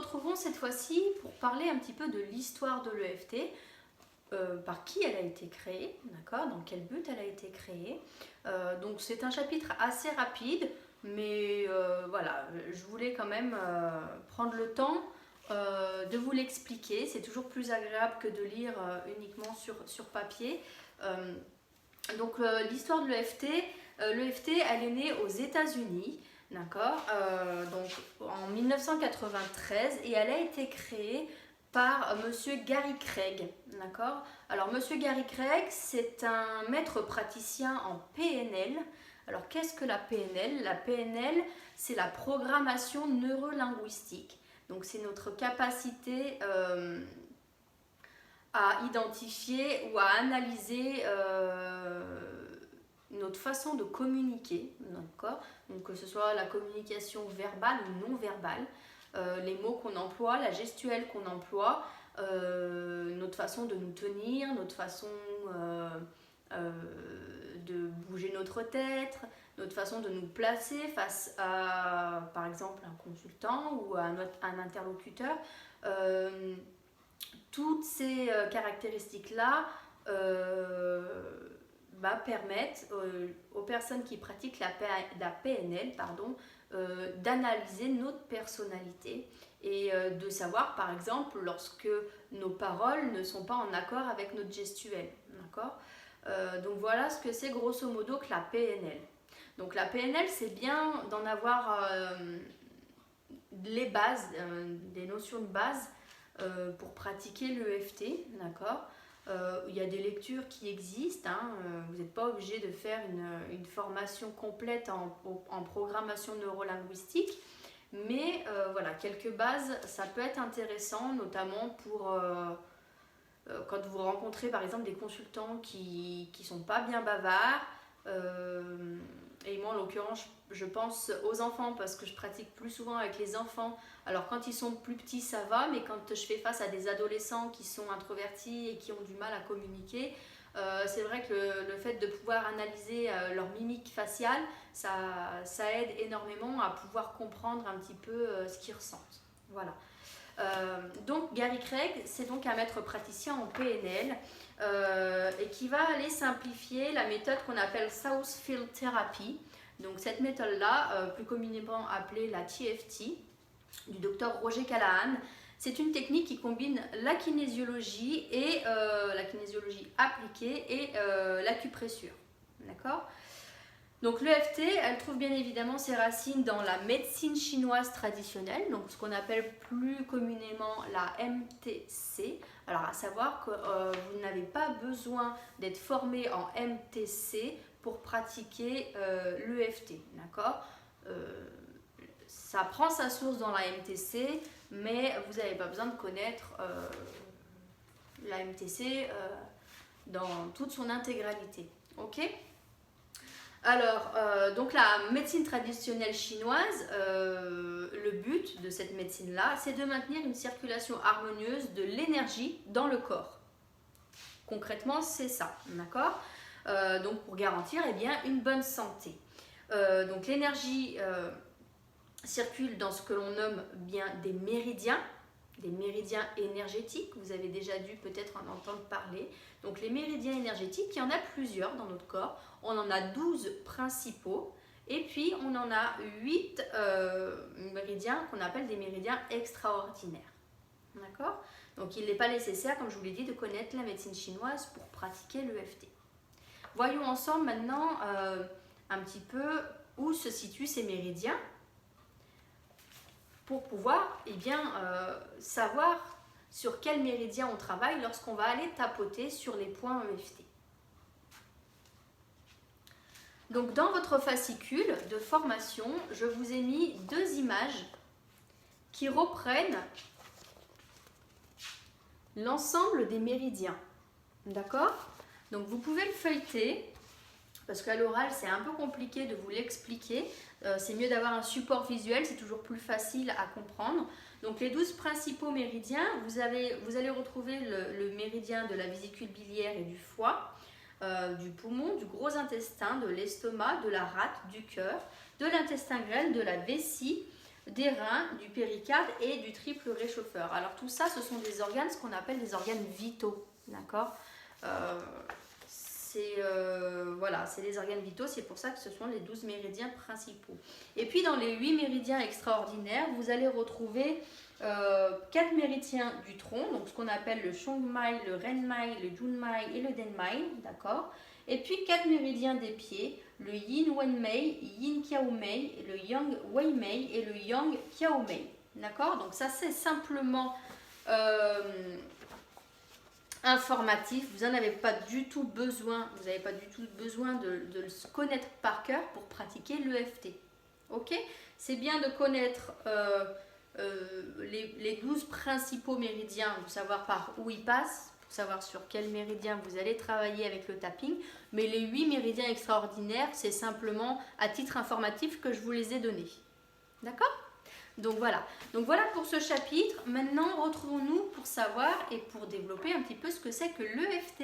retrouvons cette fois-ci pour parler un petit peu de l'histoire de l'EFT, par qui elle a été créée, d'accord, dans quel but elle a été créée. Donc c'est un chapitre assez rapide, mais voilà, je voulais quand même prendre le temps de vous l'expliquer. C'est toujours plus agréable que de lire uniquement sur papier. Donc l'histoire de l'EFT, l'EFT elle est née aux États-Unis. D'accord, donc en 1993 et elle a été créée par monsieur Gary Craig. D'accord, alors monsieur Gary Craig, c'est un maître praticien en PNL. Alors qu'est-ce que la PNL? La PNL, c'est la programmation neurolinguistique. Donc c'est notre capacité à identifier ou à analyser notre façon de communiquer, d'accord? Donc que ce soit la communication verbale ou non verbale, les mots qu'on emploie, la gestuelle qu'on emploie, notre façon de nous tenir, notre façon de bouger notre tête, notre façon de nous placer face à, par exemple, un consultant ou à un interlocuteur. Toutes ces caractéristiques-là permettent aux personnes qui pratiquent la PNL d'analyser notre personnalité et de savoir par exemple lorsque nos paroles ne sont pas en accord avec notre gestuelle. D'accord, donc voilà ce que c'est grosso modo que la PNL. Donc la PNL, c'est bien d'en avoir les bases, des notions de base pour pratiquer l'EFT, d'accord. Il y a des lectures qui existent, hein, vous n'êtes pas obligé de faire une formation complète en programmation neurolinguistique, mais voilà, quelques bases, ça peut être intéressant, notamment pour quand vous rencontrez par exemple des consultants qui ne sont pas bien bavards, et moi en l'occurrence je pense aux enfants parce que je pratique plus souvent avec les enfants. Alors quand ils sont plus petits ça va, mais quand je fais face à des adolescents qui sont introvertis et qui ont du mal à communiquer, c'est vrai que le fait de pouvoir analyser leur mimique faciale, ça aide énormément à pouvoir comprendre un petit peu ce qu'ils ressentent. Voilà. Donc Gary Craig, c'est donc un maître praticien en PNL et qui va aller simplifier la méthode qu'on appelle Southfield Therapy. Donc cette méthode-là, plus communément appelée la TFT, du docteur Roger Callahan, c'est une technique qui combine la kinésiologie et la kinésiologie appliquée et l'acupressure. D'accord ? Donc l'EFT, elle trouve bien évidemment ses racines dans la médecine chinoise traditionnelle, donc ce qu'on appelle plus communément la MTC. Alors à savoir que vous n'avez pas besoin d'être formé en MTC pour pratiquer l'EFT, d'accord. Ça prend sa source dans la MTC, mais vous n'avez pas besoin de connaître la MTC dans toute son intégralité. Ok ? Alors, donc la médecine traditionnelle chinoise, le but de cette médecine-là, c'est de maintenir une circulation harmonieuse de l'énergie dans le corps. Concrètement, c'est ça, d'accord ? Donc pour garantir une bonne santé. Donc l'énergie circule dans ce que l'on nomme bien des méridiens énergétiques. Vous avez déjà dû peut-être en entendre parler. Donc les méridiens énergétiques, il y en a plusieurs dans notre corps. On en a 12 principaux et puis on en a 8 méridiens qu'on appelle des méridiens extraordinaires. D'accord ? Donc il n'est pas nécessaire, comme je vous l'ai dit, de connaître la médecine chinoise pour pratiquer l'EFT. Voyons ensemble maintenant un petit peu où se situent ces méridiens pour pouvoir savoir sur quel méridien on travaille lorsqu'on va aller tapoter sur les points EFT. Donc dans votre fascicule de formation, je vous ai mis 2 images qui reprennent l'ensemble des méridiens. D'accord ? Donc vous pouvez le feuilleter, parce qu'à l'oral c'est un peu compliqué de vous l'expliquer. C'est mieux d'avoir un support visuel, c'est toujours plus facile à comprendre. Donc les 12 principaux méridiens, vous allez retrouver le méridien de la vésicule biliaire et du foie, du poumon, du gros intestin, de l'estomac, de la rate, du cœur, de l'intestin grêle, de la vessie, des reins, du péricarde et du triple réchauffeur. Alors tout ça, ce sont des organes, ce qu'on appelle des organes vitaux, d'accord. Voilà, c'est les organes vitaux, c'est pour ça que ce sont les 12 méridiens principaux. Et puis dans les 8 méridiens extraordinaires, vous allez retrouver 4 méridiens du tronc, donc ce qu'on appelle le Chongmai, le Renmai, le Junmai et le Denmai, d'accord. Et puis 4 méridiens des pieds, le Yin Wenmei, Yin Qiaomei, le Yang Weimei et le Yang Qiaomei, d'accord. Donc ça c'est simplement informatif, vous n'en avez pas du tout besoin, vous n'avez pas du tout besoin de le connaître par cœur pour pratiquer l'EFT. Ok, c'est bien de connaître les 12 principaux méridiens, de savoir par où ils passent, pour savoir sur quel méridien vous allez travailler avec le tapping, mais les 8 méridiens extraordinaires, c'est simplement à titre informatif que je vous les ai donnés. D'accord ? Donc voilà pour ce chapitre. Maintenant, retrouvons-nous pour savoir et pour développer un petit peu ce que c'est que l'EFT.